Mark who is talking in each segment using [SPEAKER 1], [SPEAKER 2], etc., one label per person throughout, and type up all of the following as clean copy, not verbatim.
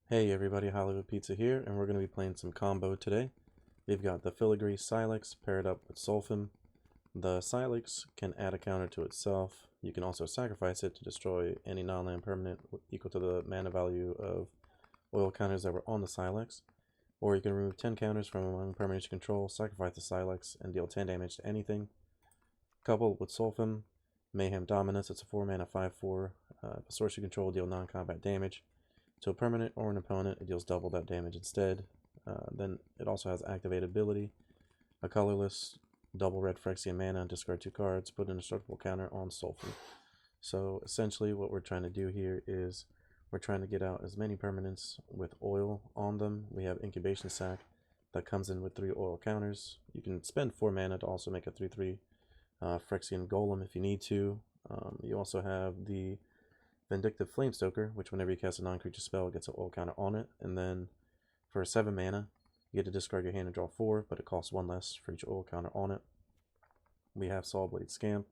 [SPEAKER 1] Hey everybody, Hollywoodpizza here, and we're going to be playing some combo today. We've got the Filigree Sylex paired up with Sulfim. The Sylex can add a counter to itself. You can also sacrifice it to destroy any non-land permanent equal to the mana value of oil counters that were on the Sylex. Or you can remove 10 counters from among permanents you control, sacrifice the Sylex, and deal 10 damage to anything. Coupled with Sulfim, Mayhem Dominus, it's a 4 mana 5/4. If a source you control, deal non-combat damage. To a permanent or an opponent, it deals double that damage instead. Then it also has activated ability, a colorless, double red Phyrexia mana, discard 2 cards, put an indestructible counter on Sulfur. So essentially what we're trying to do here is we're trying to get out as many permanents with oil on them. We have Incubation Sac that comes in with 3 oil counters. You can spend 4 mana to also make a 3/3 Phyrexian Golem if you need to. You also have the Vindictive Flamestoker, which whenever you cast a non-creature spell, it gets an oil counter on it. And then for 7 mana, you get to discard your hand and draw 4, but it costs 1 less for each oil counter on it. We have Sawblade Scamp,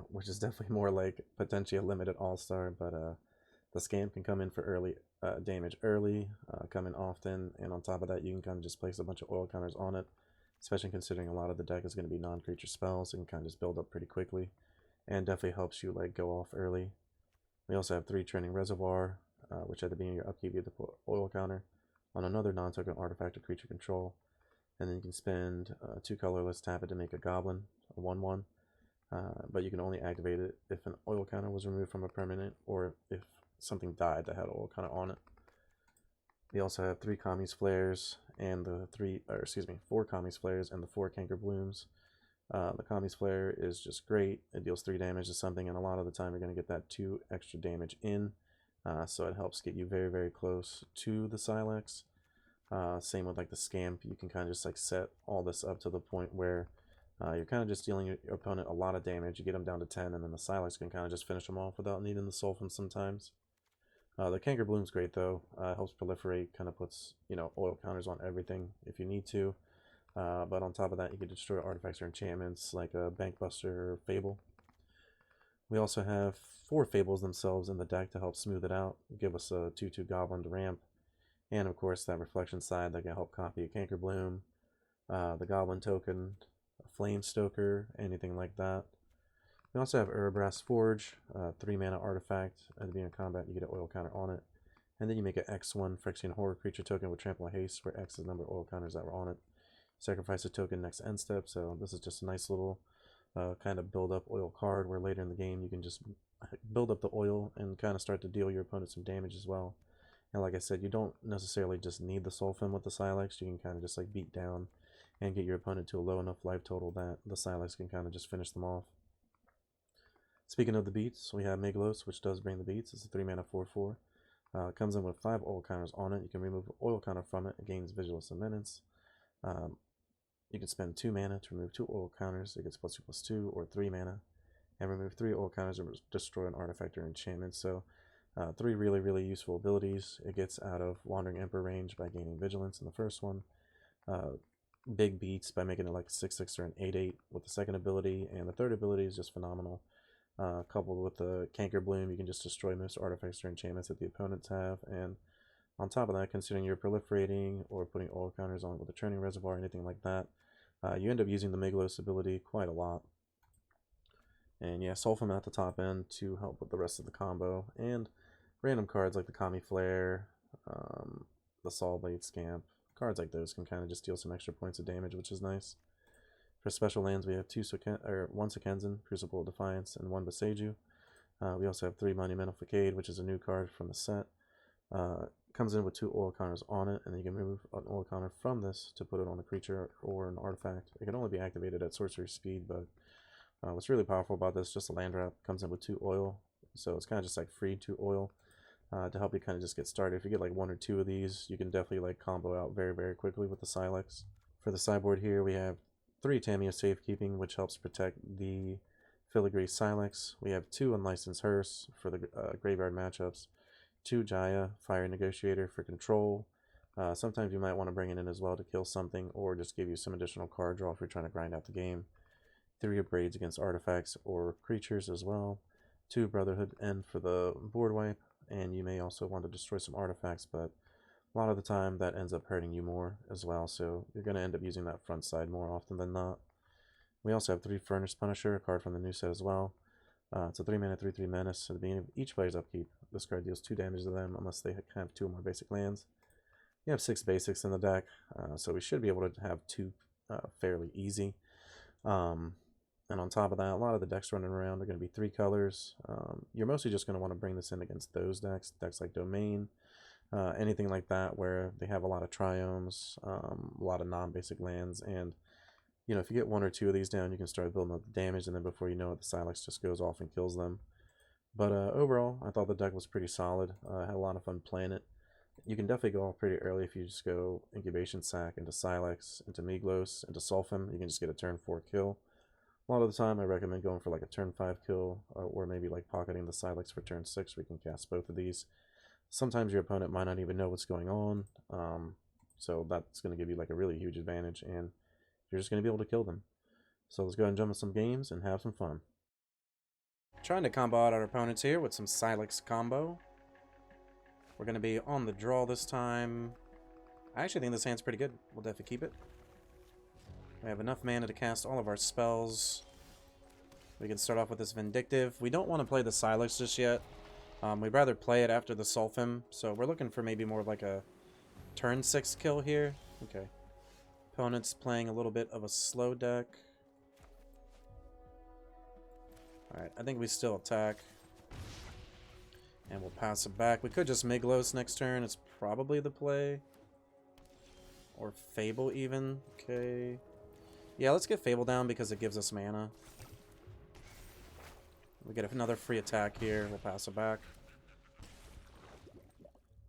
[SPEAKER 1] which is definitely more like potentially a limited all-star, but the Scamp can come in for early damage early, come in often, and on top of that, you can kind of just place a bunch of oil counters on it, especially considering a lot of the deck is going to be non-creature spells. It can kind of just build up pretty quickly, and definitely helps you like go off early. We also have 3 Training Reservoir, which at the beginning of your upkeep you have to put oil counter on another non-token artifact or creature control. And then you can spend 2 colorless, tap it to make a Goblin, a 1/1. But you can only activate it if an oil counter was removed from a permanent or if something died that had an oil counter on it. We also have 3 Kami's Flares and the 4 Kami's Flares and the 4 Canker Blooms. The Kami's Flare is just great. It deals 3 damage to something, and a lot of the time you're going to get that 2 extra damage in. So it helps get you very, very close to the Sylex. Same with like the Scamp. You can kind of just like set all this up to the point where you're kind of just dealing your opponent a lot of damage. You get them down to 10, and then the Sylex can kind of just finish them off without needing the Sulfim sometimes. The Canker Bloom's great though. Helps proliferate, kind of puts oil counters on everything if you need to. But on top of that, you can destroy artifacts or enchantments like a Bankbuster or Fable. We also have 4 Fables themselves in the deck to help smooth it out, give us a 2/2 Goblin to ramp, and of course that Reflection side that can help copy a Canker Bloom, the Goblin token, a Flame Stoker, anything like that. We also have Erebras Forge, 3 mana artifact. At the beginning of combat, you get an oil counter on it. And then you make an X1 Phyrexian Horror creature token with Trample Haste, where X is the number of oil counters that were on it. Sacrifice a token next end step, so this is just a nice little kind of build up oil card where later in the game you can just build up the oil and kind of start to deal your opponent some damage as well. And like I said, you don't necessarily just need the Sulfim with the Sylex. You can kind of just like beat down and get your opponent to a low enough life total that the Sylex can kind of just finish them off. Speaking of the beats, we have Megalos, which does bring the beats. It's a 3 mana 4/4. Comes in with 5 oil counters on it. You can remove an oil counter from it. It gains Vigilance and Menace. You can spend 2 mana to remove 2 oil counters. It gets +2/+2 or 3 mana. And remove 3 oil counters or destroy an artifact or enchantment. So 3 really, really useful abilities. It gets out of Wandering Emperor range by gaining Vigilance in the first one. Big beats by making it like a 6/6 or an 8/8 with the second ability. And the third ability is just phenomenal. Coupled with the Canker Bloom, you can just destroy most artifacts or enchantments that the opponents have. And on top of that, considering you're proliferating or putting oil counters on with a Training Reservoir or anything like that, you end up using the Megalos ability quite a lot. And yeah, Sulfim at the top end to help with the rest of the combo. And random cards like the Kami Flare, the Sawblade Scamp, cards like those can kind of just deal some extra points of damage, which is nice. For special lands, we have 1 Sekenzan, Crucible of Defiance, and 1 Boseiju. We also have 3 Monumental Facade, which is a new card from the set. Comes in with 2 oil counters on it, and you can remove an oil counter from this to put it on a creature or an artifact. It can only be activated at sorcery speed, but what's really powerful about this, just a land drop, comes in with 2 oil, so it's kind of just like free 2 oil to help you kind of just get started. If you get like 1 or 2 of these, you can definitely like combo out very, very quickly with the Sylex. For the sideboard here, we have 3 Tamiya Safekeeping, which helps protect the Filigree Sylex. We have 2 Unlicensed Hearse for the graveyard matchups. 2 Jaya, Fire Negotiator for control. Sometimes you might want to bring it in as well to kill something or just give you some additional card draw if you're trying to grind out the game. 3 Abrades against artifacts or creatures as well. 2 Brotherhood End for the board wipe. and you may also want to destroy some artifacts, but a lot of the time that ends up hurting you more as well, so you're going to end up using that front side more often than not. We also have 3 Furnace Punisher, a card from the new set as well. It's a 3-mana 3/3 menace. At the beginning of each player's upkeep, this card deals 2 damage to them unless they have 2 or more basic lands. You have 6 basics in the deck, so we should be able to have 2 fairly easy. And on top of that, a lot of the decks running around are going to be 3 colors. You're mostly just going to want to bring this in against those decks like Domain, anything like that where they have a lot of triomes, a lot of non-basic lands, and you know, if you get 1 or 2 of these down, you can start building up the damage, and then before you know it, the Sylex just goes off and kills them. But overall, I thought the deck was pretty solid. I had a lot of fun playing it. You can definitely go off pretty early if you just go Incubation Sac into Sylex, into Miglos, into Sulfim. You can just get a turn 4 kill. A lot of the time, I recommend going for like a turn 5 kill, or maybe like pocketing the Sylex for turn 6 where you can cast both of these. Sometimes your opponent might not even know what's going on, so that's going to give you like a really huge advantage, and you're just going to be able to kill them. So let's go ahead and jump in some games and have some fun. Trying to combo out our opponents here with some Sylex Combo. We're going to be on the draw this time. I actually think this hand's pretty good. We'll definitely keep it. We have enough mana to cast all of our spells. We can start off with this Vindictive. We don't want to play the Sylex just yet. We'd rather play it after the Sulfim. So we're looking for maybe more like a turn 6 kill here. Okay. Opponent's playing a little bit of a slow deck. Alright, I think we still attack. And we'll pass it back. We could just Miglos next turn. It's probably the play. Or Fable even. Okay. Yeah, let's get Fable down because it gives us mana. We get another free attack here. We'll pass it back.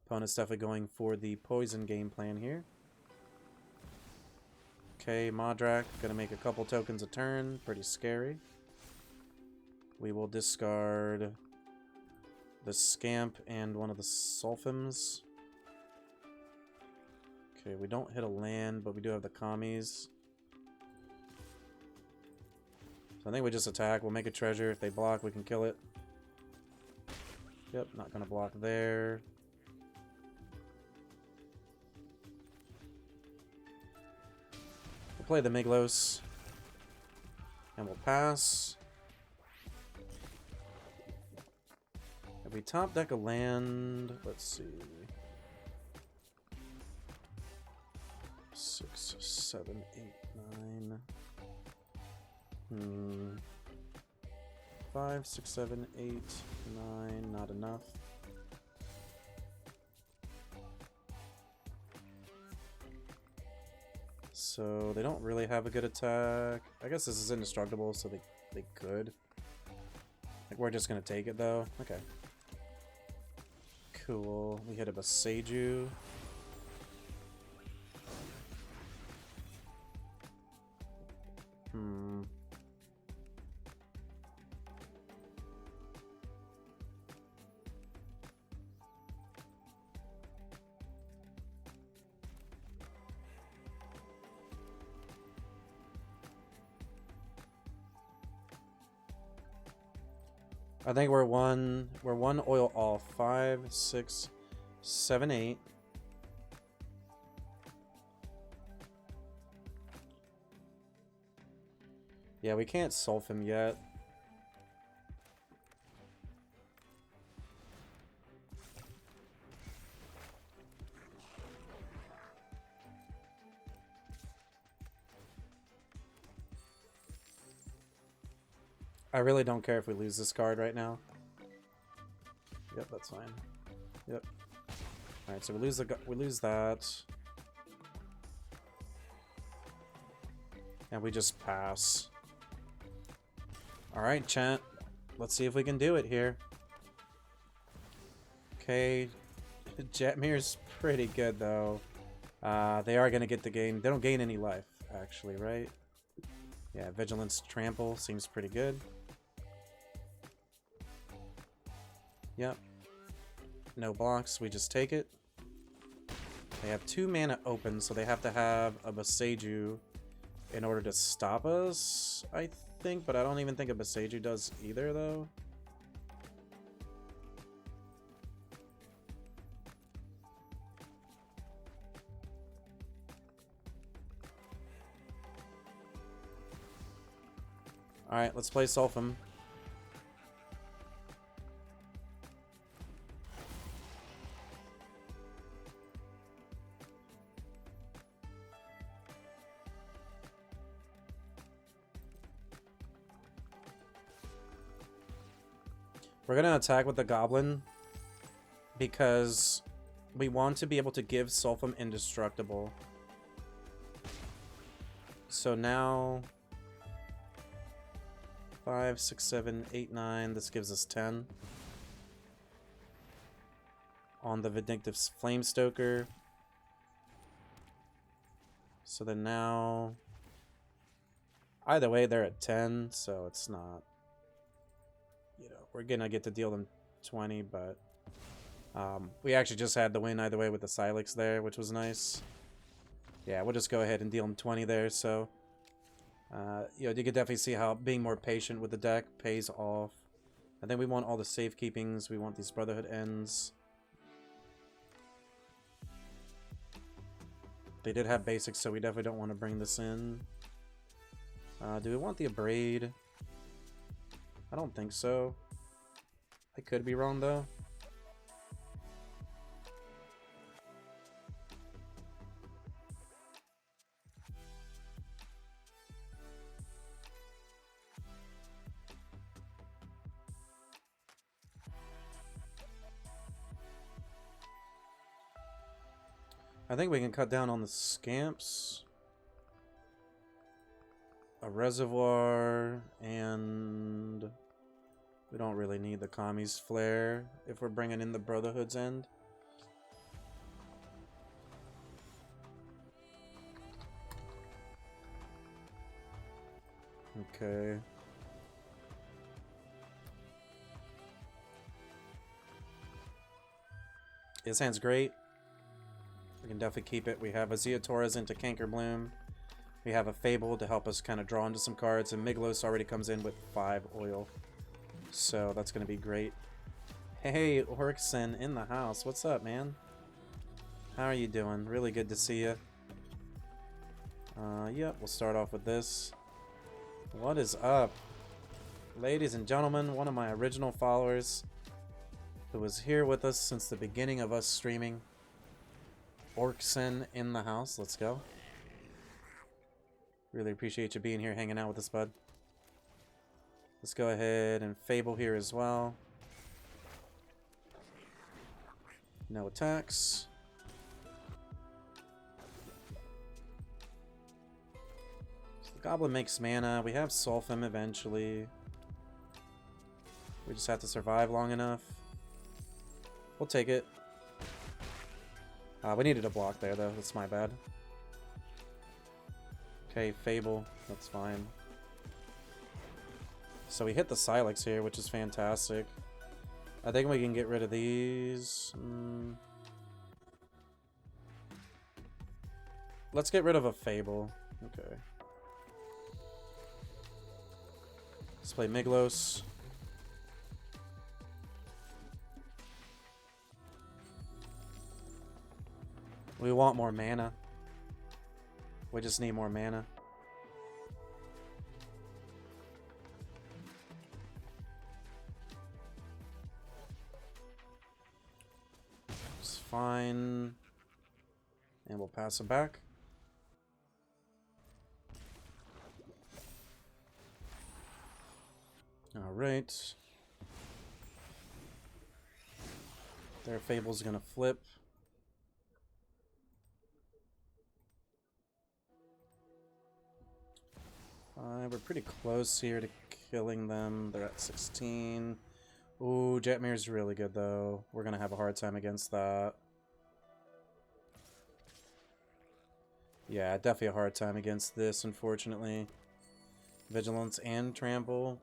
[SPEAKER 1] Opponent's definitely going for the poison game plan here. Okay, Modrak, gonna make a couple tokens a turn. Pretty scary. We will discard the Scamp and one of the Sulfims. Okay, we don't hit a land, but we do have the Commies. So I think we just attack. We'll make a treasure. If they block, we can kill it. Yep, not gonna block there. We'll play the Miglos. And we'll pass. If we top deck a land, let's see. 6, 7, 8, 9. 5, 6, 7, 8, 9, not enough. So they don't really have a good attack. I guess this is indestructible, so they could. Like, we're just gonna take it though. Okay. Cool. We hit a Boseiju. I think we're one oil off. 5, 6, 7, 8. Yeah, we can't solve him yet. I really don't care if we lose this card right now. Yep, that's fine. Yep. All right, so we lose that, and we just pass. All right, chat. Let's see if we can do it here. Okay, Jetmir's pretty good though. They are gonna get the game. They don't gain any life, actually, right? Yeah, Vigilance Trample seems pretty good. Yep. No blocks, we just take it. They have 2 mana open, so they have to have a Boseiju in order to stop us, I think, but I don't even think a Boseiju does either, though. Alright, let's play Sulfum. We're gonna attack with the Goblin because we want to be able to give Sulfum Indestructible. So now 5, 6, 7, 8, 9. This gives us 10 on the Vindictive Flamestoker. So then now, either way, they're at 10, so it's not. You know, we're gonna get to deal them 20, but we actually just had the win either way with the Sylex there, which was nice. Yeah, we'll just go ahead and deal them 20 there. So, you know, you can definitely see how being more patient with the deck pays off. And then we want all the safekeepings. We want these Brotherhood ends. They did have basics, so we definitely don't want to bring this in. Do we want the Abrade? I don't think so. I could be wrong, though. I think we can cut down on the Scamps. A Reservoir, and we don't really need the Kami's Flare if we're bringing in the Brotherhood's End. Okay. His hand's great. We can definitely keep it. We have a Zeotora's into Cankerbloom. We have a Fable to help us kind of draw into some cards, and Miglos already comes in with 5 oil. So that's going to be great. Hey, Orkson in the house. What's up, man? How are you doing? Really good to see you. Yep, we'll start off with this. What is up? Ladies and gentlemen, one of my original followers who was here with us since the beginning of us streaming. Orkson in the house. Let's go. Really appreciate you being here, hanging out with us, bud. Let's go ahead and Fable here as well. No attacks. So the Goblin makes mana. We have Sulfum eventually. We just have to survive long enough. We'll take it. We needed a block there, though. That's my bad. Okay, Fable. That's fine. So we hit the Sylex here, which is fantastic. I think we can get rid of these. Let's get rid of a Fable. Okay. Let's play Miglos. We want more mana. We just need more mana. It's fine. And we'll pass it back. Alright. Their Fable's gonna flip. We're pretty close here to killing them. They're at 16. Ooh, Jetmire's really good, though. We're going to have a hard time against that. Yeah, definitely a hard time against this, unfortunately. Vigilance and Trample.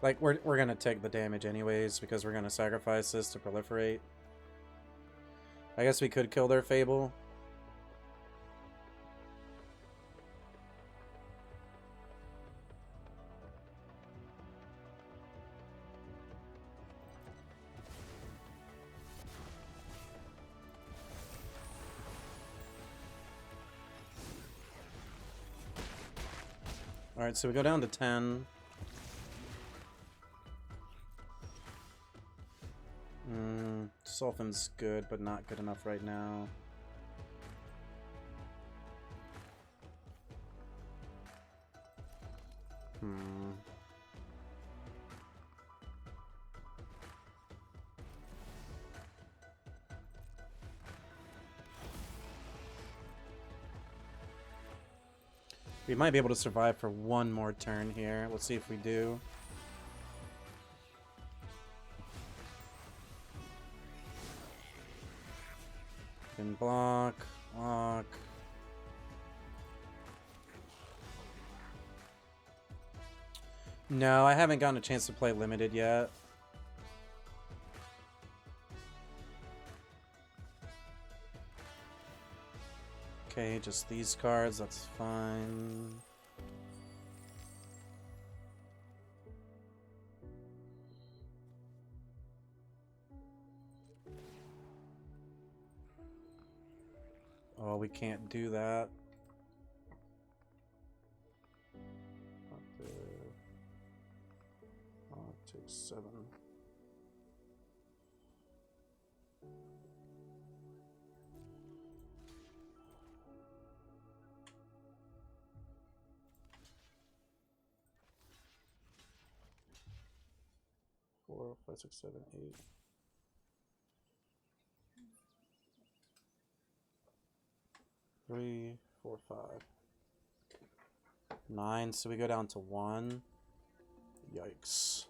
[SPEAKER 1] Like, we're gonna take the damage anyways, because we're gonna sacrifice this to proliferate. I guess we could kill their Fable. Alright, so we go down to 10. Sulfan's good, but not good enough right now. We might be able to survive for one more turn here. Let's see if we do. Can block. No, I haven't gotten a chance to play limited yet. Okay, just these cards, that's fine. Oh, we can't do that. I'll take 7. Four, 5, 6, 7, 8. Three, 4, 5. 9, so we go down to 1. Yikes.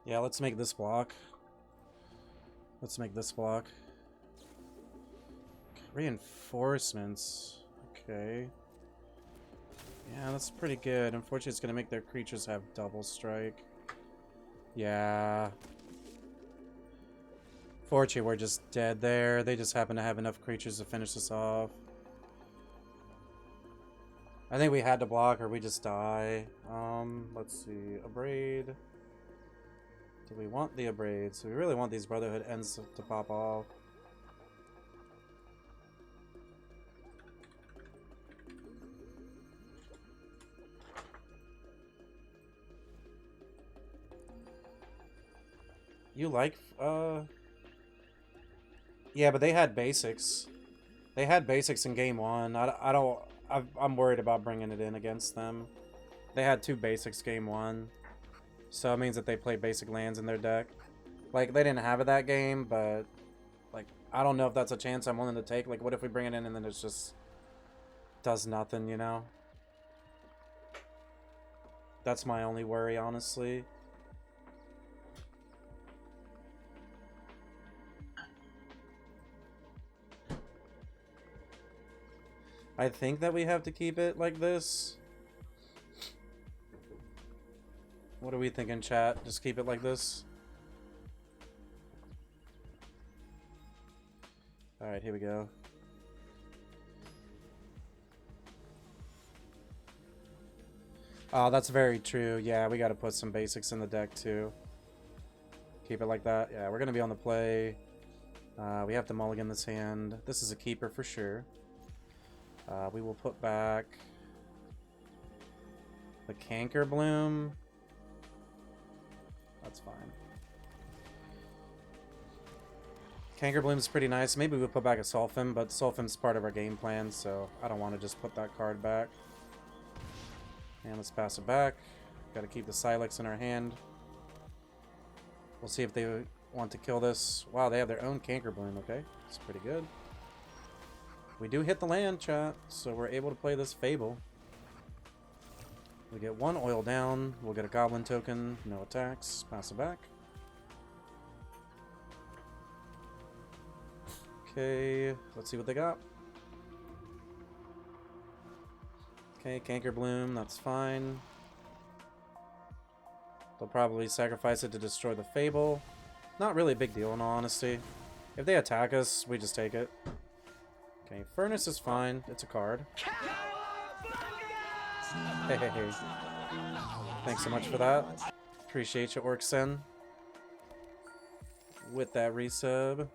[SPEAKER 1] Yeah, let's make this block. Let's make this block. Reinforcements. Okay. Yeah, that's pretty good. Unfortunately, it's going to make their creatures have double strike. Yeah. Fortunately, we're just dead there. They just happen to have enough creatures to finish us off. I think we had to block or we just die. Let's see. Abrade. Do we want the Abrade? So we really want these Brotherhood ends to pop off. You like, yeah, but they had basics. They had basics in game 1. I'm worried about bringing it in against them. They had 2 basics game 1. So it means that they play basic lands in their deck. Like, they didn't have it that game, but, like, I don't know if that's a chance I'm willing to take. Like, what if we bring it in and then it just does nothing, you know? That's my only worry, honestly. I think that we have to keep it like this. What are we thinking, chat? Just keep it like this? Alright, here we go. Oh, that's very true. Yeah, we gotta put some basics in the deck, too. Keep it like that. Yeah, we're gonna be on the play. We have to mulligan this hand. This is a keeper for sure. We will put back the Canker Bloom. That's fine. Canker Bloom's pretty nice. Maybe we'll put back a Sulfin, but Sulfin's part of our game plan, so I don't want to just put that card back. And let's pass it back. Gotta keep the Sylex in our hand. We'll see if they want to kill this. Wow, they have their own Canker Bloom, okay. That's pretty good. We do hit the land, chat, so we're able to play this Fable. We get 1 oil down. We'll get a Goblin token. No attacks. Pass it back. Okay, let's see what they got. Okay, Canker Bloom, that's fine. They'll probably sacrifice it to destroy the Fable. Not really a big deal in all honesty. If they attack us, we just take it. Okay, Furnace is fine. It's a card. Hey, hey, hey. Thanks so much for that. Appreciate you, Orcsen. with that resub.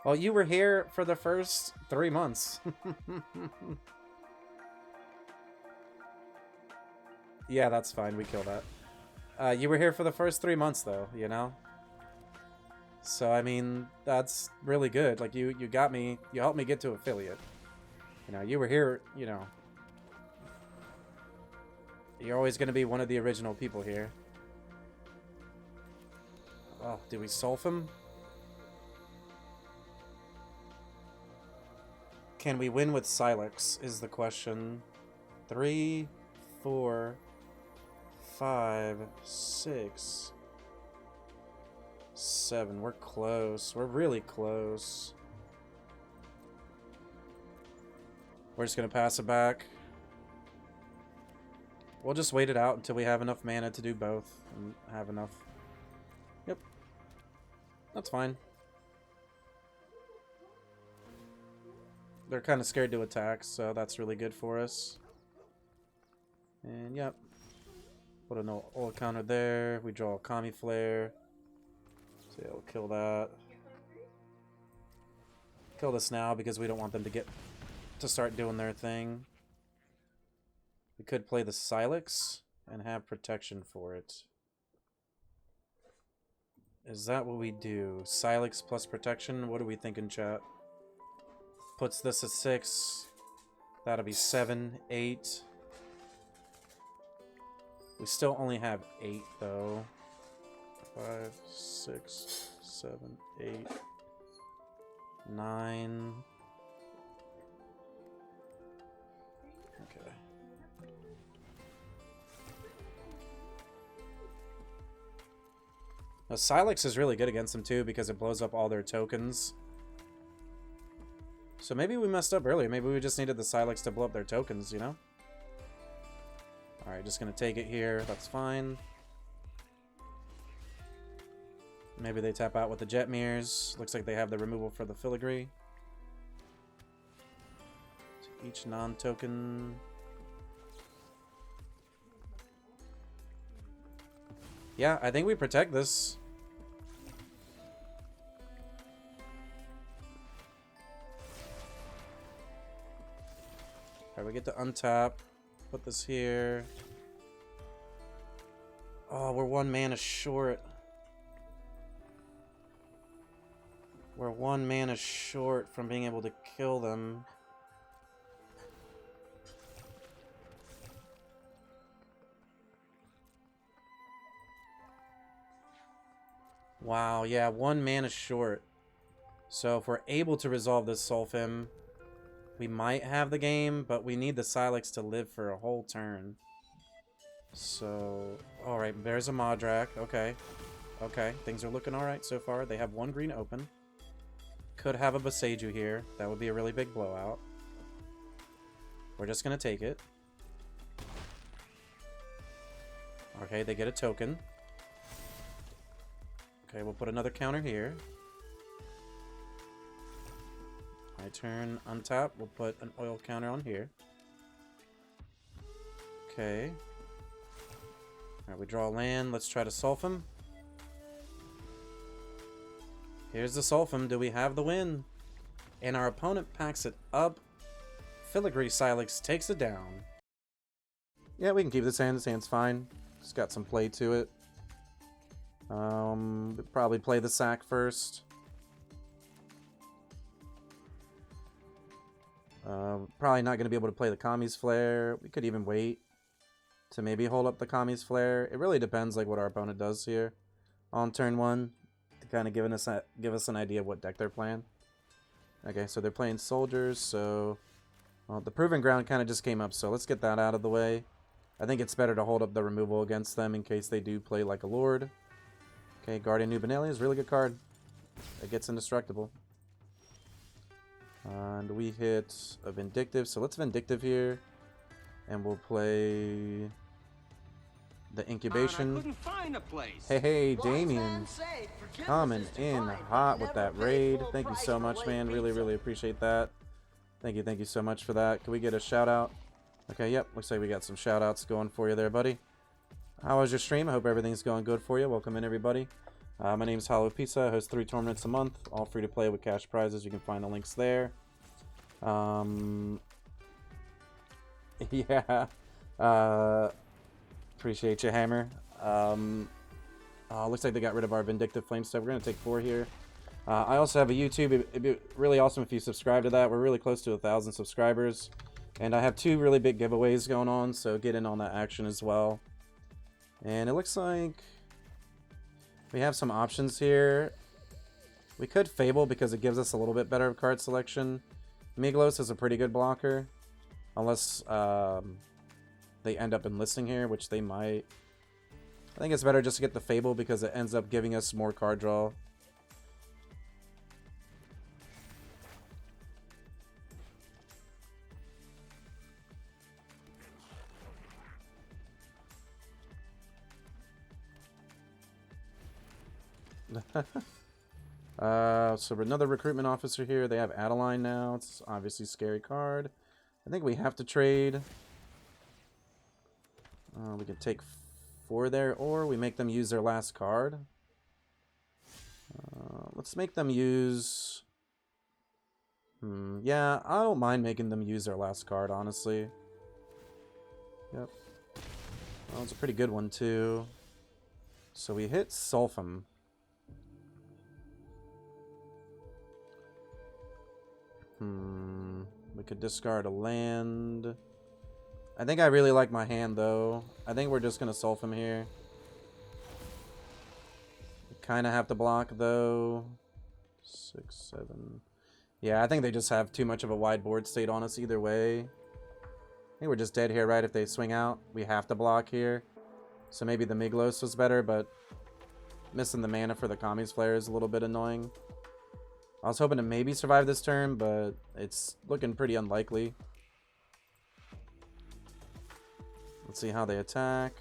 [SPEAKER 1] Well, you were here for the first 3 months. Yeah, that's fine. We kill that. You were here for the first 3 months, though, you know? So, I mean, that's really good. Like, you got me, you helped me get to affiliate. You know, you were here, you know. You're always going to be one of the original people here. Oh, do we Sulf him? Can we win with Sylex is the question. 3, 4, 5, 6, 7. We're close. We're really close. We're just going to pass it back. We'll just wait it out until we have enough mana to do both and have enough. Yep. That's fine. They're kind of scared to attack, so that's really good for us. And yep. Put an old counter there. We draw a Kami Flare. So yeah, we'll kill that. Kill this now because we don't want them to start doing their thing. We could play the Sylex and have protection for it. Is that what we do? Sylex plus protection? What are we thinking, chat? Puts this at 6. That'll be 7, 8. We still only have 8, though. 5, 6, 7, 8, 9. Okay. Now, Sylex is really good against them, too, because it blows up all their tokens. So maybe we messed up earlier. Maybe we just needed the Sylex to blow up their tokens, you know? Alright, just gonna take it here. That's fine. Maybe they tap out with the Jet Mirrors. Looks like they have the removal for the Filigree. To each non-token. Yeah, I think we protect this. Alright, we get to untap. Put this here. Oh, we're 1 mana short. We're 1 mana short from being able to kill them. Wow, yeah, 1 mana short. So if we're able to resolve this Sulfim, we might have the game, but we need the Sylex to live for a whole turn. So, alright, there's a Modrak. Okay. Okay, things are looking alright so far. They have 1 green open. Could have a Boseiju here. That would be a really big blowout. We're just going to take it. Okay, they get a token. Okay, we'll put another counter here. My turn, untap. We'll put an oil counter on here. Okay. Alright, we draw a land. Let's try to Sulfim. Here's the Sulfim. Do we have the win? And our opponent packs it up. Filigree Sylex takes it down. Yeah, we can keep this hand. This hand's fine. It's got some play to it. Probably play the sack first. Probably not going to be able to play the Kami's Flare. We could even wait to maybe hold up the Kami's Flare. It really depends like what our opponent does here on turn 1 to kind of give us an idea of what deck they're playing. Okay, so they're playing soldiers, so well, the Proving Ground kind of just came up, so let's get that out of the way. I think it's better to hold up the removal against them in case they do play like a Lord. Okay, Guardian Nubanelli is a really good card. It gets indestructible. And we hit a Vindictive, so let's Vindictive here. And we'll play the Incubation. Hey, Damien. Coming in hot with that raid. Thank you so much, man. Really, really appreciate that. Thank you so much for that. Can we get a shout out? Okay, yep. Looks like we got some shout outs going for you there, buddy. How was your stream? I hope everything's going good for you. Welcome in, everybody. My name is Hollywoodpizza. I host 3 tournaments a month, all free to play with cash prizes. You can find the links there. Yeah. Appreciate you, Hammer. Looks like they got rid of our Vindictive Flame stuff. We're going to take 4 here. I also have a YouTube. It'd be really awesome if you subscribe to that. We're really close to 1,000 subscribers. And I have 2 really big giveaways going on, so get in on that action as well. And it looks like we have some options here. We could Fable because it gives us a little bit better card selection. Miglos is a pretty good blocker. Unless they end up enlisting here, which they might. I think it's better just to get the Fable because it ends up giving us more card draw. So another recruitment officer here. They have Adeline now. It's obviously a scary card. I think we have to trade. We can take 4 there, or we make them use their last card. Let's make them use... yeah, I don't mind making them use their last card, honestly. Yep. Well, it's a pretty good one, too. So we hit Sulpham. We could discard a land. I think I really like my hand, though. I think we're just going to Sulpham here. We kind of have to block, though. 6, 7. Yeah, I think they just have too much of a wide board state on us either way. I think we're just dead here, right? If they swing out, we have to block here. So maybe the Miglos was better, but missing the mana for the Kami's Flare is a little bit annoying. I was hoping to maybe survive this turn, but it's looking pretty unlikely. Let's see how they attack.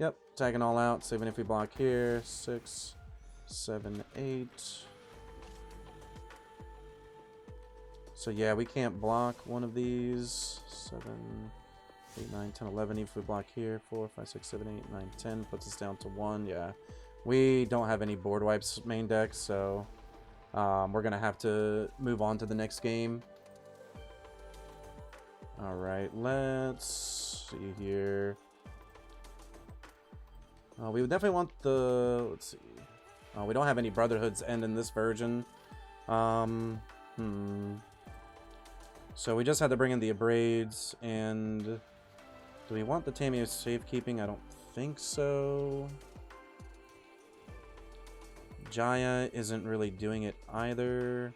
[SPEAKER 1] Yep, attacking all out. So even if we block here, 6, 7, 8. So yeah, we can't block one of these. 7, 8, 9, 10, 11. If we block here, 4, 5, 6, 7, 8, 9, 10. Puts us down to 1. Yeah, we don't have any board wipes main deck, so... we're going to have to move on to the next game. Alright, let's see here. We would definitely want the... Let's see. We don't have any Brotherhood's End in this version. So we just had to bring in the Abrades, and... Do we want the Tamiyo Safekeeping? I don't think so. Jaya isn't really doing it either.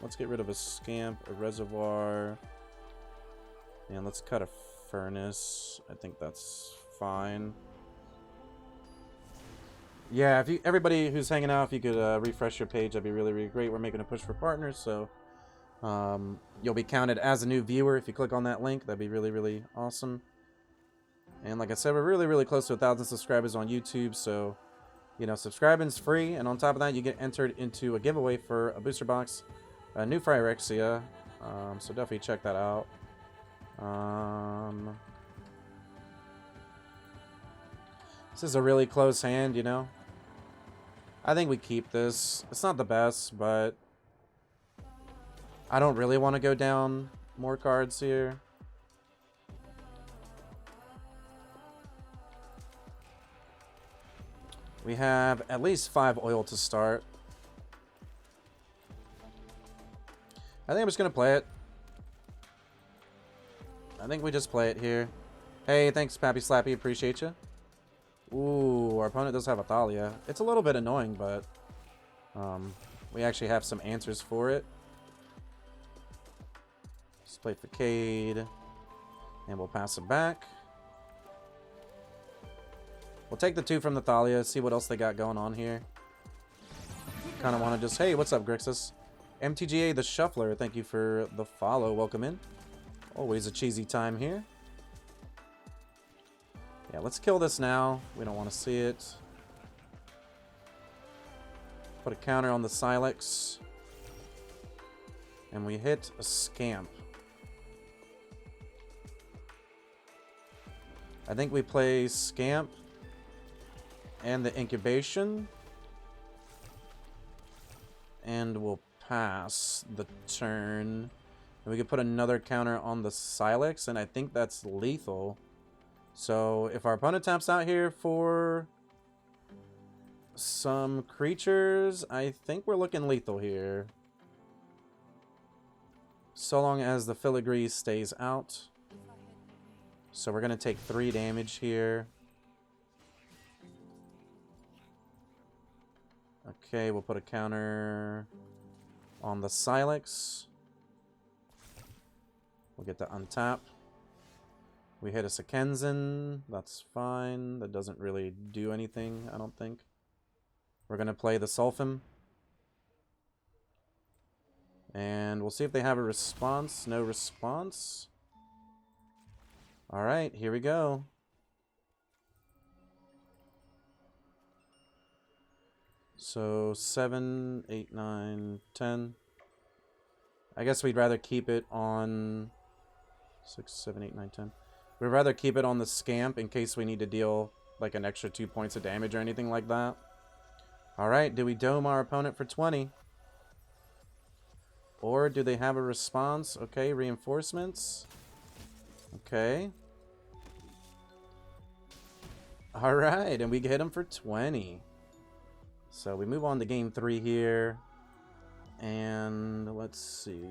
[SPEAKER 1] Let's get rid of a Scamp, a Reservoir. And let's cut a Furnace. I think that's fine. Yeah, if you, everybody who's hanging out, if you could refresh your page, that'd be really, really great. We're making a push for partners, so you'll be counted as a new viewer if you click on that link. That'd be really, really awesome. And like I said, we're really, really close to 1,000 subscribers on YouTube, so, you know, subscribing's free, and on top of that, you get entered into a giveaway for a booster box, a new Phyrexia, so definitely check that out. This is a really close hand, you know. I think we keep this. It's not the best, but I don't really want to go down more cards here. We have at least 5 oil to start. I think I'm just going to play it. I think we just play it here. Hey, thanks, Pappy Slappy. Appreciate you. Ooh, our opponent does have a Thalia. It's a little bit annoying, but we actually have some answers for it. Let's play Facade, and we'll pass it back. We'll take the 2 from the Thalia, see what else they got going on here. Kind of want to just... Hey, what's up, Grixis? MTGA the Shuffler, thank you for the follow. Welcome in. Always a cheesy time here. Yeah, let's kill this now. We don't want to see it. Put a counter on the Sylex. And we hit a Scamp. I think we play Scamp and the Incubation. And we'll pass the turn. And we could put another counter on the Sylex, and I think that's lethal. So if our opponent taps out here for some creatures, I think we're looking lethal here. So long as the Filigree stays out. So we're going to take 3 damage here. Okay, we'll put a counter on the Sylex. We'll get to untap. We hit a Sekenzin. That's fine. That doesn't really do anything, I don't think. We're going to play the Sulfim. And we'll see if they have a response. No response. Alright, here we go. So 7, 8, 9, 10. I guess we'd rather keep it on 6, 7, 8, 9, 10. We'd rather keep it on the Scamp in case we need to deal like an extra 2 points of damage or anything like that. Alright, do we dome our opponent for 20? Or do they have a response? Okay, reinforcements. Okay. Alright, and we hit them for 20. So we move on to game 3 here. And let's see.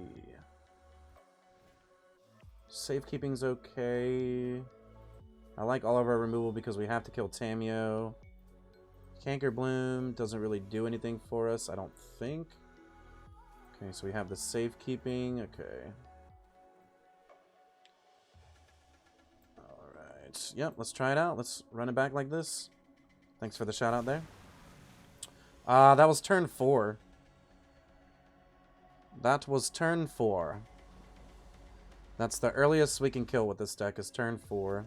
[SPEAKER 1] Safekeeping's okay. I like all of our removal because we have to kill Tameo. Canker Bloom doesn't really do anything for us, I don't think. Okay, so we have the safekeeping. Okay. Alright. Yep, let's try it out. Let's run it back like this. Thanks for the shout out there. That was turn 4. That was turn 4. That's the earliest we can kill with this deck is turn 4.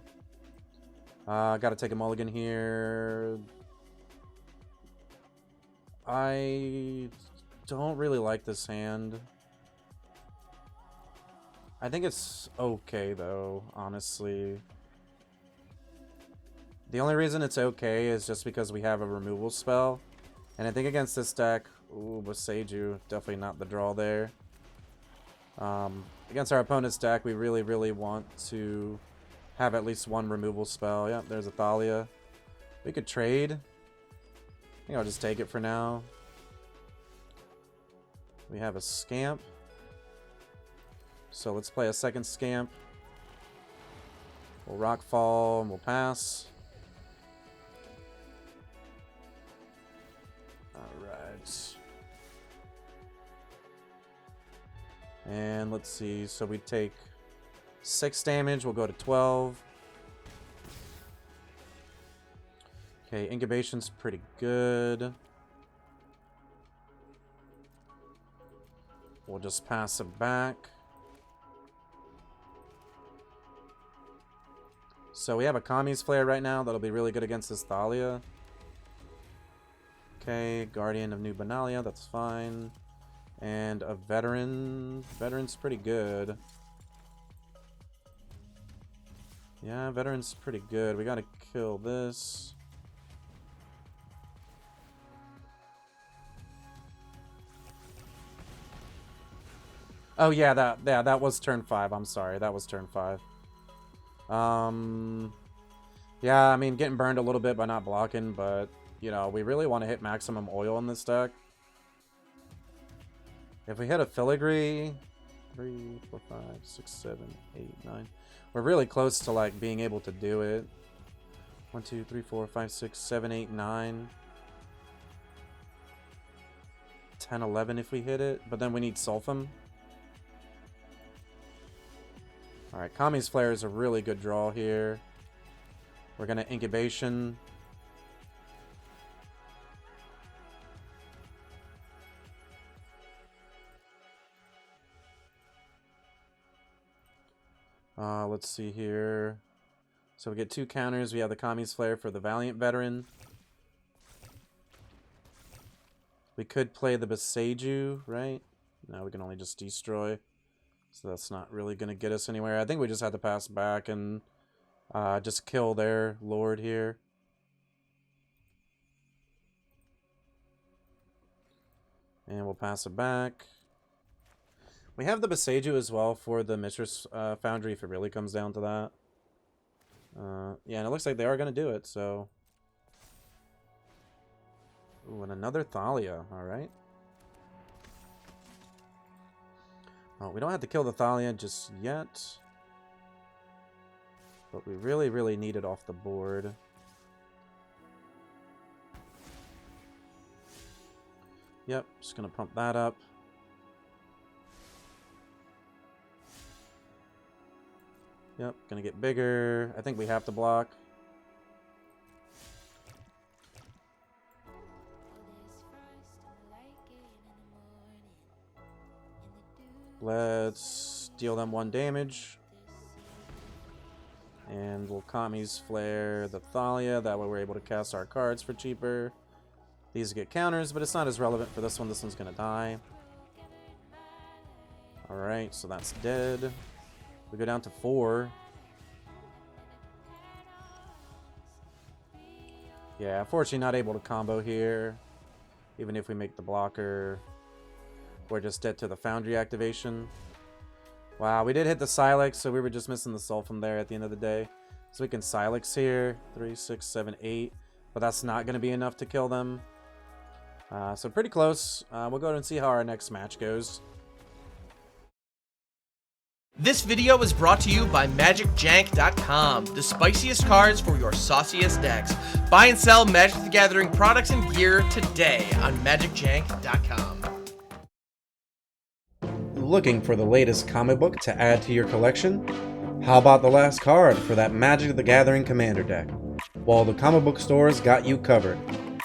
[SPEAKER 1] Gotta take a mulligan here. I don't really like this hand. I think it's okay though, honestly. The only reason it's okay is just because we have a removal spell. And I think against this deck, ooh, Boseiju, definitely not the draw there. Against our opponent's deck, we really want to have at least one removal spell. Yep, there's a Thalia. We could trade. I think I'll just take it for now. We have a Scamp. So let's play a second Scamp. We'll Rockfall and we'll pass. Alright. And let's see. So we take 6 damage. We'll go to 12. Okay, Incubation's pretty good. We'll just pass it back. So we have a Kami's Flare right now. That'll be really good against this Thalia. Okay, Guardian of New Benalia. That's fine. And a Veteran. Veteran's pretty good. Yeah, Veteran's pretty good. We gotta kill this. Oh yeah, that was turn 5. I'm sorry, that was turn 5. Yeah, I mean, getting burned a little bit by not blocking, but you know, we really want to hit maximum oil in this deck. If we hit a Filigree, 3, 4, 5, 6, 7, 8, 9. We're really close to like being able to do it. 1, 2, 3, 4, 5, 6, 7, 8, 9. 10, 11 if we hit it, but then we need Sulfim. Alright, Kami's Flare is a really good draw here. We're gonna Incubation. Let's see here. So we get 2 counters. We have the Kami's Flare for the Valiant Veteran. We could play the Boseiju, right? No, we can only just destroy. So that's not really going to get us anywhere. I think we just have to pass back and Just kill their lord here. And we'll pass it back. We have the Boseiju as well for the Mistress Foundry if it really comes down to that. Yeah, and it looks like they are going to do it, so... Ooh, and another Thalia, alright. Oh, we don't have to kill the Thalia just yet. But we really, really need it off the board. Yep, just going to pump that up. Yep, going to get bigger. I think we have to block. Let's deal them 1 damage. And we'll Kami's Flare the Thalia. That way we're able to cast our cards for cheaper. These get counters, but it's not as relevant for this one. This one's going to die. Alright, so that's dead. We go down to 4. Yeah, unfortunately not able to combo here. Even if we make the blocker. We're just dead to the Foundry activation. Wow, we did hit the Sylex, so we were just missing the Sulfum there at the end of the day. So we can Sylex here. 3, 6, 7, 8. But that's not going to be enough to kill them. So pretty close. We'll go ahead and see how our next match goes.
[SPEAKER 2] This video is brought to you by MagicJank.com, the spiciest cards for your sauciest decks. Buy and sell Magic the Gathering products and gear today on MagicJank.com.
[SPEAKER 1] Looking for the latest comic book to add to your collection? How about the last card for that Magic the Gathering Commander deck? Well, the comic book stores got you covered.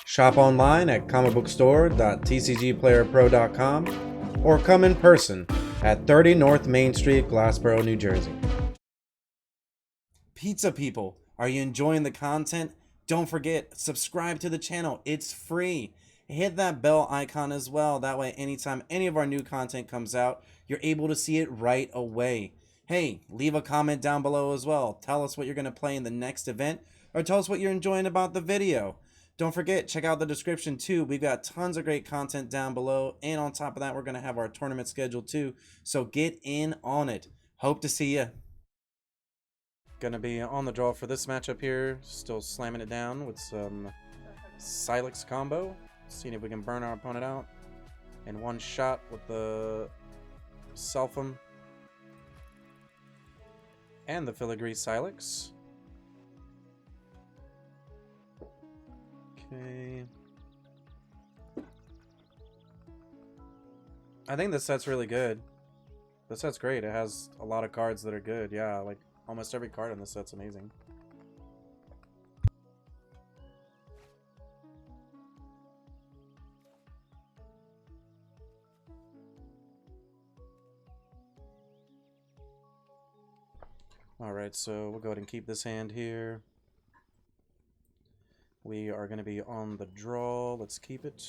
[SPEAKER 1] Shop online at comicbookstore.tcgplayerpro.com or come in person at 30 North Main Street, Glassboro, New Jersey. Pizza people, are you enjoying the content? Don't forget, subscribe to the channel. It's free. Hit that bell icon as well. That way, anytime any of our new content comes out, you're able to see it right away. Hey, leave a comment down below as well. Tell us what you're going to play in the next event, or tell us what you're enjoying about the video. Don't forget, check out the description too. We've got tons of great content down below. And on top of that, we're going to have our tournament schedule too. So get in on it. Hope to see you. Gonna be on the draw for this matchup here. Still slamming it down with some Sylex Combo. Seeing if we can burn our opponent out in one shot with the Sulfum and the Filigree Sylex. Okay. I think this set's really good. This set's great. It has a lot of cards that are good. Yeah, like almost every card in this set's amazing. Alright, so we'll go ahead and keep this hand here. We are going to be on the draw. Let's keep it.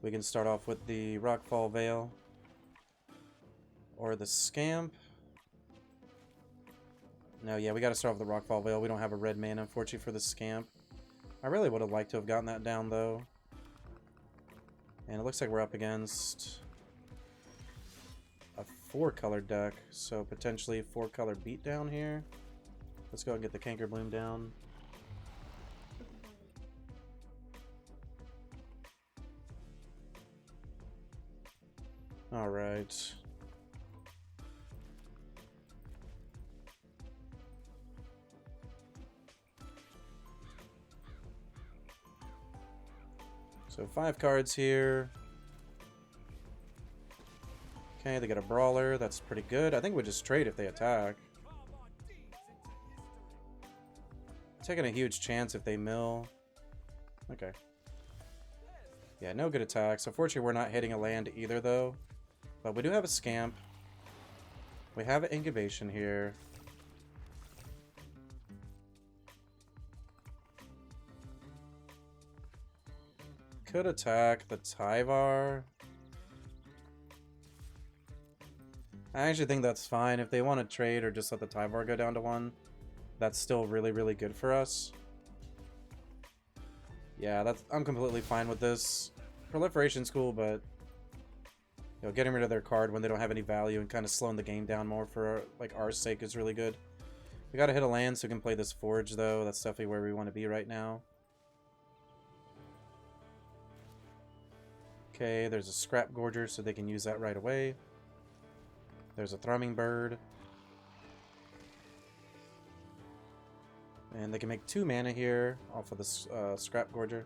[SPEAKER 1] We can start off with the Rockfall Veil. Or the Scamp. No, yeah, we got to start with the Rockfall Veil. We don't have a red mana, unfortunately, for the Scamp. I really would have liked to have gotten that down, though. And it looks like we're up against a 4-color deck, so potentially a 4-color beatdown here. Let's go and get the Canker Bloom down. Alright. So 5 cards here. Okay, they get a Brawler. That's pretty good. I think we'll just trade if they attack. Taking a huge chance if they mill. Okay. Yeah, no good attacks. Unfortunately, we're not hitting a land either, though. But we do have a Scamp. We have an Incubation here. Could attack the Tyvar. I actually think that's fine. If they want to trade or just let the Tyvar go down to 1, that's still really, really good for us. Yeah, I'm completely fine with this. Proliferation's cool, but you know, getting rid of their card when they don't have any value and kind of slowing the game down more for like our sake is really good. We gotta hit a land so we can play this Forge though. That's definitely where we want to be right now. Okay, there's a Scrap Gorger, so they can use that right away. There's a Thrumming Bird. And they can make 2 mana here off of this Scrap Gorger.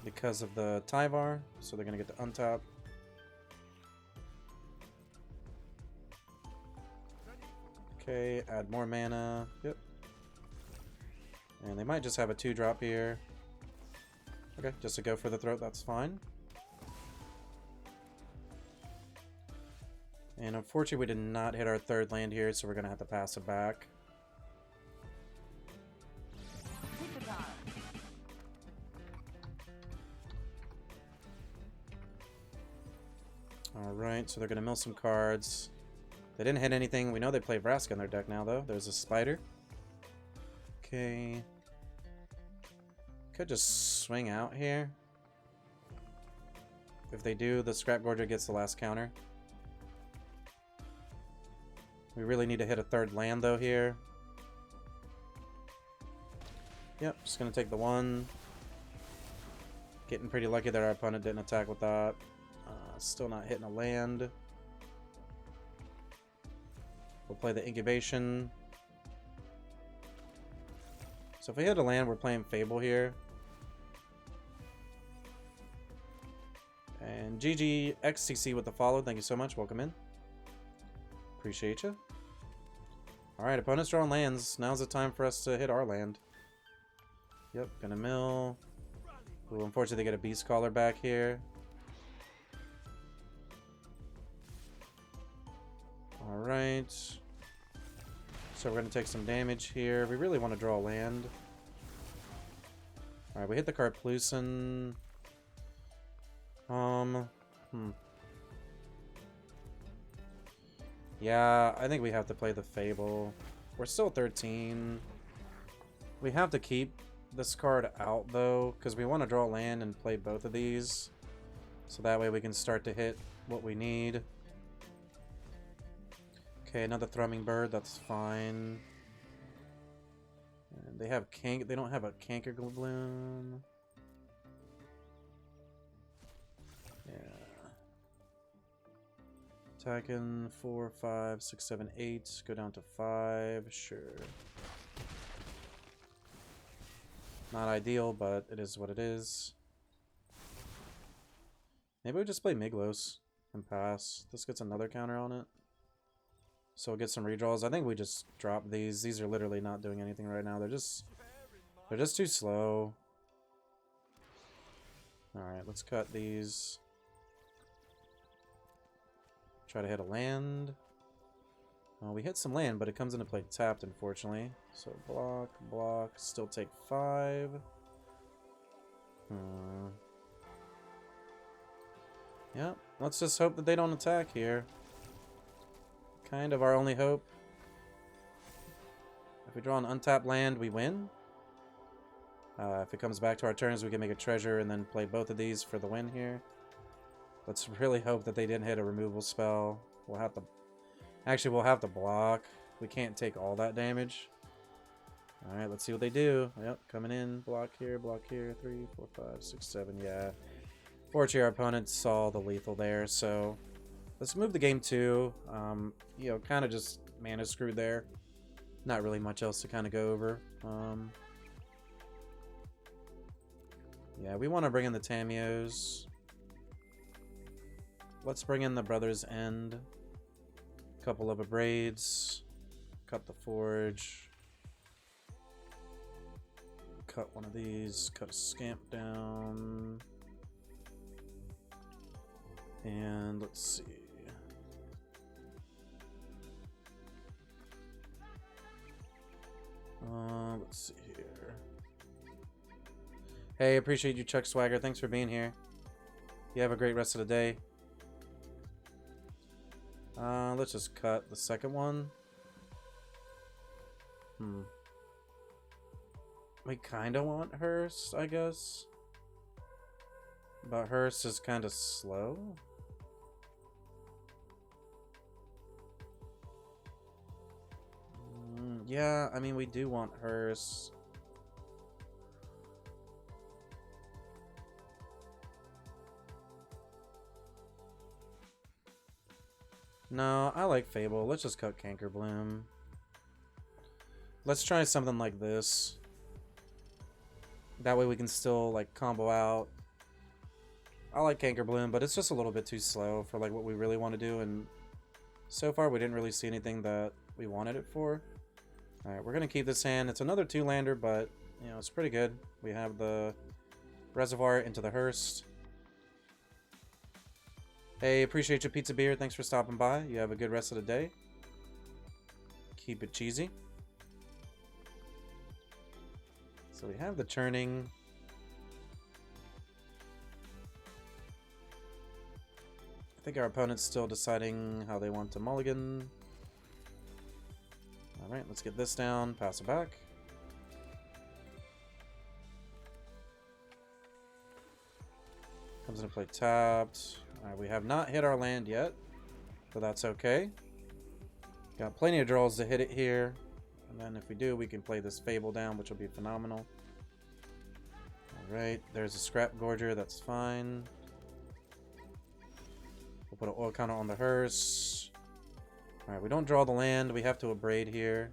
[SPEAKER 1] Because of the Tyvar, so they're going to get the untap. Okay, add more mana. Yep. And they might just have a 2-drop here. Okay, just to go for the throat, that's fine. And unfortunately, we did not hit our 3rd land here, so we're going to have to pass it back. Alright, so they're going to mill some cards. They didn't hit anything. We know they play Vraska in their deck now, though. There's a Spider. Okay. Could just swing out here. If they do, the Scrap Gorger gets the last counter. We really need to hit a 3rd land, though, here. Yep, just going to take the 1. Getting pretty lucky that our opponent didn't attack with that. Still not hitting a land. We'll play the Incubation. So if we hit a land, we're playing Fable here. And GG XCC with the follow. Thank you so much. Welcome in. Appreciate you. Alright, opponent's drawing lands. Now's the time for us to hit our land. Yep, gonna mill. Ooh, unfortunately, they get a Beast Caller back here. Alright. So we're going to take some damage here. We really want to draw a land. Alright, we hit the Karplusan. Yeah, I think we have to play the Fable. We're still 13. We have to keep this card out, though, because we want to draw a land and play both of these. So that way we can start to hit what we need. Okay, another Thrumming Bird, that's fine. And they have they don't have a Canker Bloom. Yeah. Attacking 4, 5, 6, 7, 8. Go down to 5. Sure. Not ideal, but it is what it is. Maybe we just play Miglos and pass. This gets another counter on it. So we'll get some redraws. I think we just drop these. These are literally not doing anything right now. They're just too slow. Alright, let's cut these. Try to hit a land. We hit some land, but it comes into play tapped, unfortunately. So block, block, still take 5. Yeah, let's just hope that they don't attack here. Kind of our only hope. If we draw an untapped land, we win. If it comes back to our turns, we can make a treasure and then play both of these for the win here. Let's really hope that they didn't hit a removal spell. We'll have to... Actually, we'll have to block. We can't take all that damage. Alright, let's see what they do. Yep, coming in. Block here, 3, 4, 5, 6, 7. Yeah. Fortunately, our opponent saw the lethal there, so... Let's move the game too. You know, kind of just mana screwed there. Not really much else to kind of go over. Yeah, we want to bring in the Tamios. Let's bring in the Brother's End. Couple of Abrades. Cut the Forge. Cut one of these. Cut a Scamp down. And let's see. Let's see here. Hey, appreciate you, Chuck Swagger. Thanks for being here. You have a great rest of the day. Let's just cut the second one. We kind of want Hearst, I guess. But Hearst is kind of slow. Yeah, I mean, we do want Hearst. No, I like Fable. Let's just cut Cankerbloom. Let's try something like this. That way we can still, like, combo out. I like Cankerbloom, but it's just a little bit too slow for, like, what we really want to do. And so far, we didn't really see anything that we wanted it for. Alright, we're going to keep this hand. It's another 2-lander, but, you know, it's pretty good. We have the Reservoir into the Hearst. Hey, appreciate your pizza beer. Thanks for stopping by. You have a good rest of the day. Keep it cheesy. So we have the churning. I think our opponent's still deciding how they want to mulligan. Alright, let's get this down. Pass it back. Comes into play tapped. Alright, we have not hit our land yet, but that's okay. Got plenty of draws to hit it here. And then if we do, we can play this Fable down, which will be phenomenal. Alright, there's a Scrap Gorger, that's fine. We'll put an oil counter on the hearse. Alright, we don't draw the land, we have to abrade here.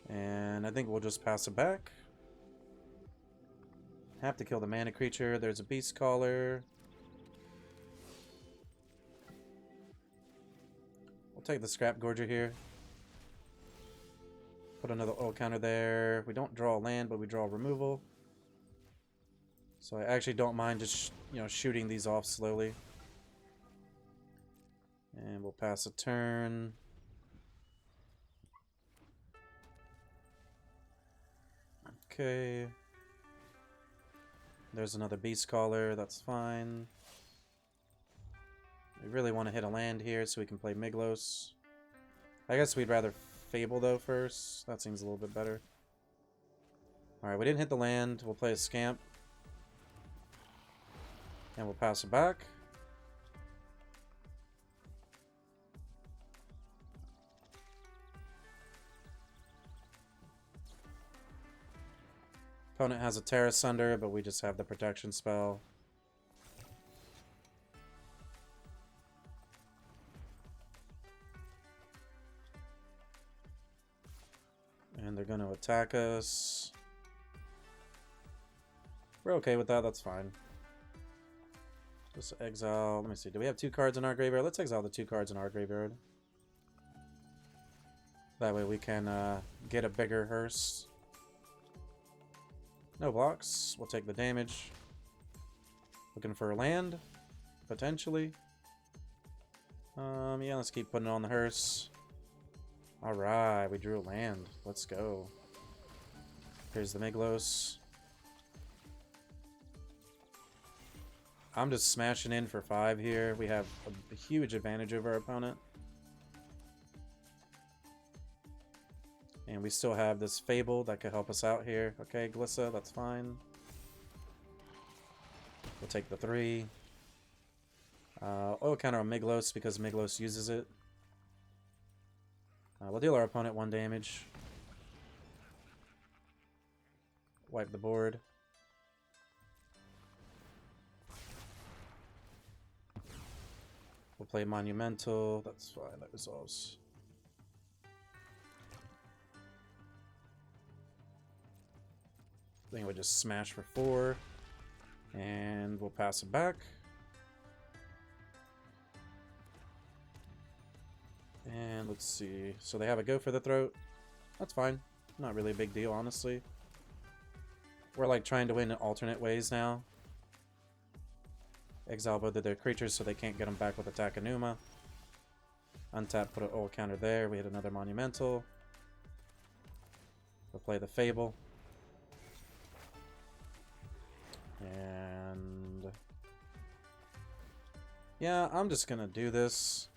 [SPEAKER 1] And I think we'll just pass it back. Have to kill the mana creature. There's a Beast Caller. We'll take the Scrap Gorger here. Put another oil counter there. We don't draw land, but we draw removal. So I actually don't mind just, shooting these off slowly. And we'll pass a turn. Okay. There's another Beast Caller, that's fine. We really want to hit a land here so we can play Miglos. I guess we'd rather Fable though first. That seems a little bit better. Alright, we didn't hit the land. We'll play a Scamp. And we'll pass it back. Opponent has a Terra Sunder, but we just have the protection spell. And they're going to attack us. We're okay with that, that's fine. Just exile. Let me see. Do we have 2 cards in our graveyard? Let's exile the 2 cards in our graveyard. That way we can get a bigger hearse. No blocks. We'll take the damage. Looking for a land, potentially. Yeah, let's keep putting it on the hearse. Alright, we drew a land. Let's go. Here's the Miglos. I'm just smashing in for 5 here. We have a huge advantage over our opponent. And we still have this Fable that could help us out here. Okay, Glissa, that's fine. We'll take the 3. Oil counter on Miglos because Miglos uses it. We'll deal our opponent 1 damage. Wipe the board. We'll play Monumental. That's fine, that resolves. I think we'll just smash for 4. And we'll pass it back. And let's see. So they have a Go for the Throat. That's fine. Not really a big deal, honestly. We're like trying to win in alternate ways now. Exile both of their creatures so they can't get them back with Attack Anuma. Untap, put an old counter there. We hit another Monumental. We'll play the Fable. And yeah, I'm just gonna do this.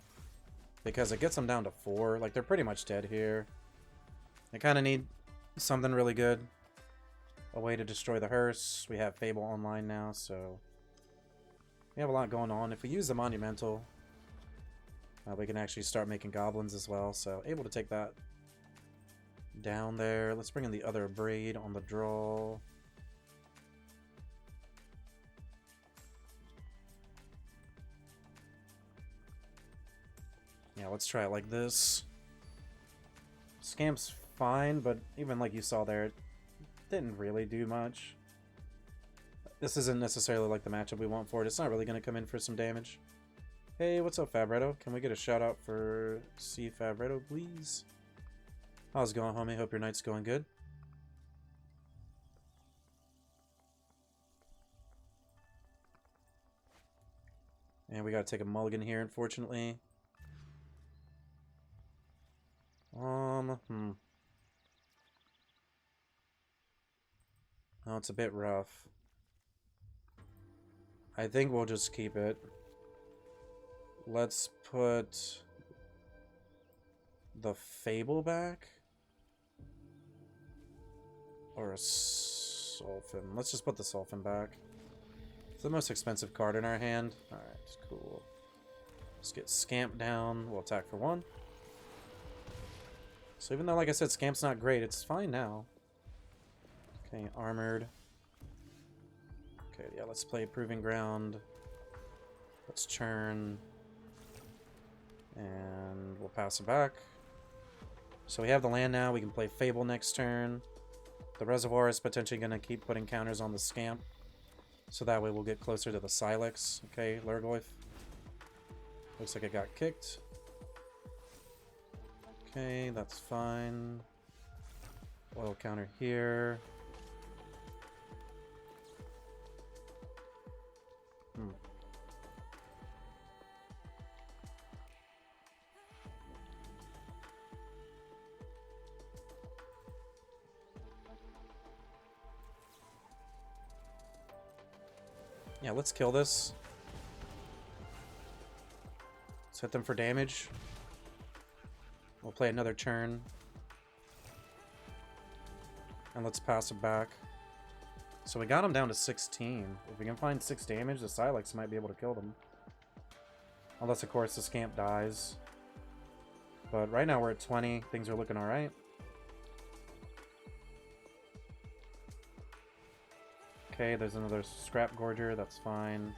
[SPEAKER 1] because it gets them down to 4. Like, they're pretty much dead here. They kind of need something really good. A way to destroy the hearse. We have Fable online now, so we have a lot going on. If we use the Monumental, we can actually start making goblins as well, so able to take that down there. Let's bring in the other Braid on the draw. Yeah, let's try it like this. Scamp's fine, but even like you saw there, it didn't really do much. This isn't necessarily like the matchup we want for it. It's not really going to come in for some damage. Hey, what's up, Fabretto? Can we get a shout out for C Fabretto, please? How's it going, homie? Hope your night's going good. And we got to take a mulligan here, unfortunately. Oh, it's a bit rough. I think we'll just keep it. Let's put the Fable back. Or a Sulfin. Let's just put the Sulfin back. It's the most expensive card in our hand. Alright, cool. Let's get Scamp down. We'll attack for 1. So even though, like I said, Scamp's not great, it's fine now. Okay, Armored. Okay, yeah, let's play Proving Ground. Let's churn. And we'll pass it back. So we have the land now. We can play Fable next turn. The Reservoir is potentially going to keep putting counters on the Scamp. So that way we'll get closer to the Sylex. Okay, Lurgoyf. Looks like it got kicked. Okay, that's fine. Oil counter here. Yeah, let's kill this. Let's hit them for damage. We'll play another turn. And let's pass it back. So we got him down to 16. If we can find 6 damage, the Sylex might be able to kill them. Unless, of course, the Scamp dies. But right now we're at 20. Things are looking alright. Okay, there's another Scrap Gorger. That's fine.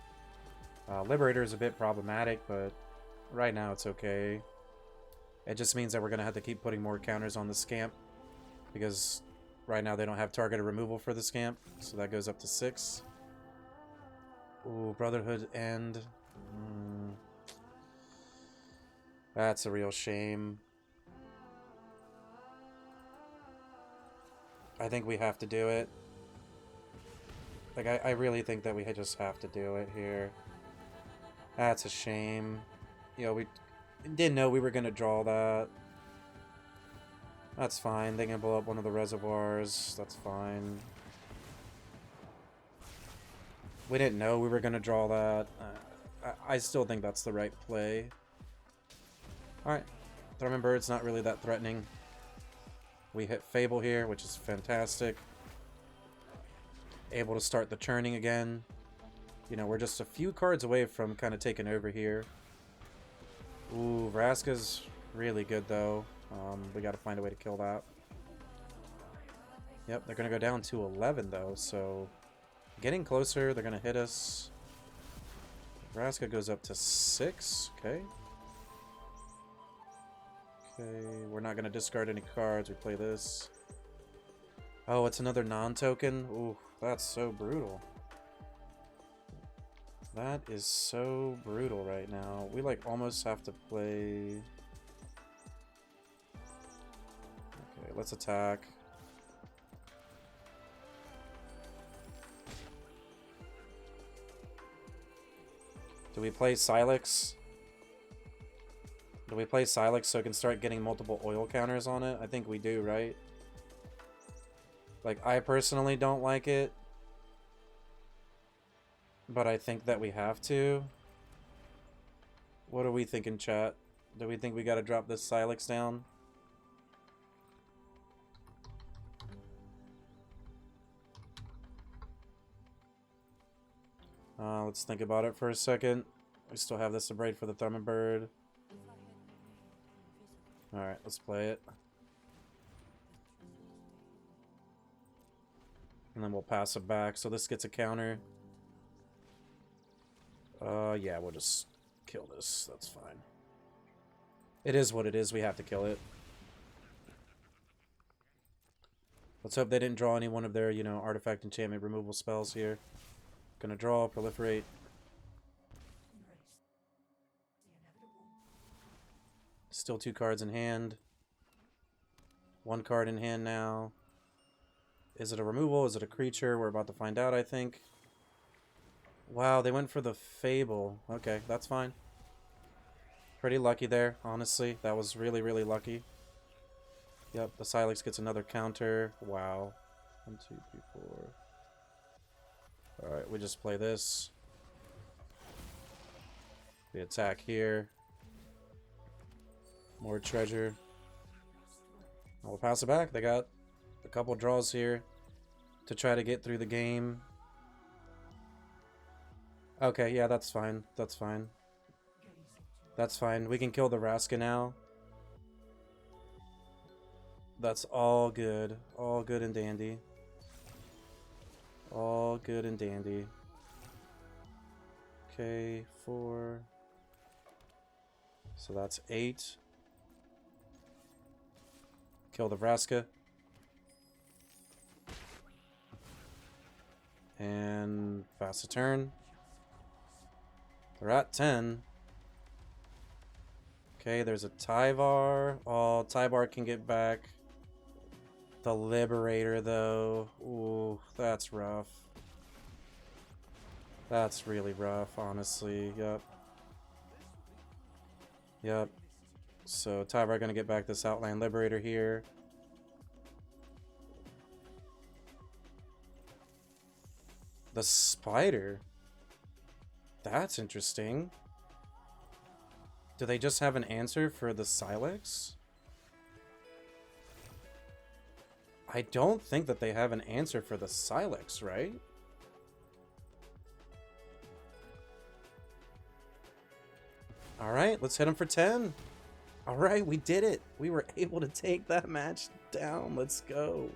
[SPEAKER 1] Liberator is a bit problematic, but right now it's okay. It just means that we're going to have to keep putting more counters on the Scamp. Because right now they don't have targeted removal for the Scamp. So that goes up to 6. Ooh, Brotherhood End. That's a real shame. I think we have to do it. Like, I really think that we just have to do it here. That's a shame. You know, we didn't know we were going to draw that. That's fine. They can blow up one of the reservoirs. That's fine. We didn't know we were going to draw that. I still think that's the right play. Alright. Thurman Bird's not really that threatening. We hit Fable here, which is fantastic. Able to start the churning again. You know, we're just a few cards away from kind of taking over here. Ooh, Vraska's really good, though. We got to find a way to kill that. Yep, they're going to go down to 11, though, so getting closer. They're going to hit us. Vraska goes up to 6. Okay. Okay, we're not going to discard any cards. We play this. Oh, it's another non-token? Ooh, that's so brutal. That is so brutal right now. We, like, almost have to play... Okay, let's attack. Do we play Sylex? Do we play Sylex so it can start getting multiple oil counters on it? I think we do, right? Like, I personally don't like it. But I think that we have to. What are we thinking, chat? Do we think we gotta drop this Sylex down? Let's think about it for a second. We still have this to braid for the Thunderbird. Alright, let's play it. And then we'll pass it back, so this gets a counter. Yeah, we'll just kill this. That's fine. It is what it is. We have to kill it. Let's hope they didn't draw any one of their, you know, artifact enchantment removal spells here. Gonna draw, proliferate. Still 2 cards in hand. 1 card in hand now. Is it a removal? Is it a creature? We're about to find out, I think. Wow, they went for the Fable. Okay, that's fine. Pretty lucky there, honestly. That was really, really lucky. Yep, the Sylex gets another counter. Wow. 1, 2, 3, 4. Alright, we just play this. We attack here. More treasure. We'll pass it back. They got a couple draws here to try to get through the game. Okay, yeah, that's fine. That's fine. That's fine. We can kill the Vraska now. That's all good. All good and dandy. All good and dandy. Okay, 4. So that's 8. Kill the Vraska. And pass a turn. They're at 10. Okay, there's a Tyvar. Oh, Tyvar can get back the Liberator, though. Ooh, that's rough. That's really rough, honestly. Yep. Yep. So, Tyvar gonna get back this Outland Liberator here. The Spider? That's interesting. Do they just have an answer for the Sylex? I don't think that they have an answer for the Sylex, right? Alright, let's hit him for 10. Alright, we did it. We were able to take that match down. Let's go.